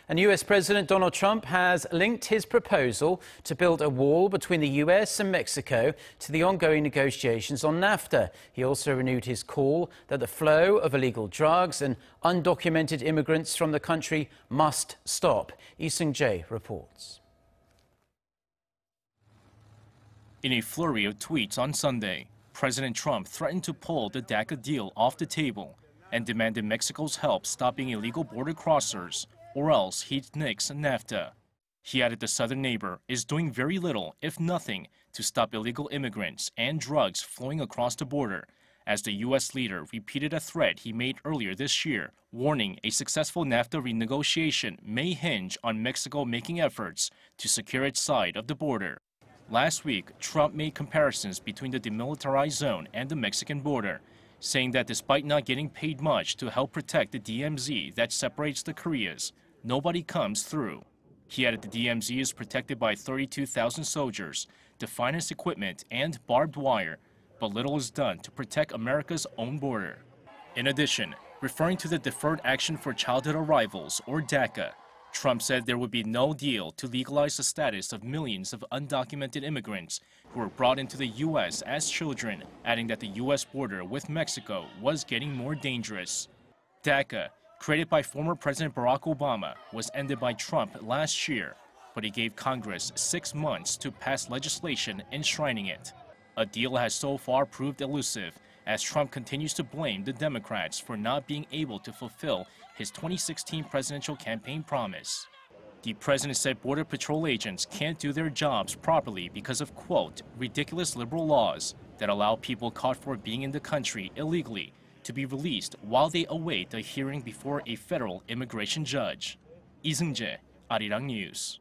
And US President Donald Trump has linked his proposal to build a wall between the US and Mexico to the ongoing negotiations on NAFTA. He also renewed his call that the flow of illegal drugs and undocumented immigrants from the country must stop. Seung-jae reports. In a flurry of tweets on Sunday, President Trump threatened to pull the DACA deal off the table and demanded Mexico's help stopping illegal border crossers, or else he'd nix NAFTA. He added the southern neighbor is doing very little, if nothing, to stop illegal immigrants and drugs flowing across the border, as the U.S. leader repeated a threat he made earlier this year, warning a successful NAFTA renegotiation may hinge on Mexico making efforts to secure its side of the border. Last week, Trump made comparisons between the Demilitarized Zone and the Mexican border, saying that despite not getting paid much to help protect the DMZ that separates the Koreas, nobody comes through. He added the DMZ is protected by 32,000 soldiers, the finest equipment, and barbed wire, but little is done to protect America's own border. In addition, referring to the Deferred Action for Childhood Arrivals, or DACA, Trump said there would be no deal to legalize the status of millions of undocumented immigrants who were brought into the U.S. as children, adding that the U.S. border with Mexico was getting more dangerous. DACA, created by former President Barack Obama, was ended by Trump last year, but he gave Congress 6 months to pass legislation enshrining it. A deal has so far proved elusive, as Trump continues to blame the Democrats for not being able to fulfill his 2016 presidential campaign promise. The president said Border Patrol agents can't do their jobs properly because of, quote, ridiculous liberal laws that allow people caught for being in the country illegally to be released while they await a hearing before a federal immigration judge. Seung-jae, Arirang News.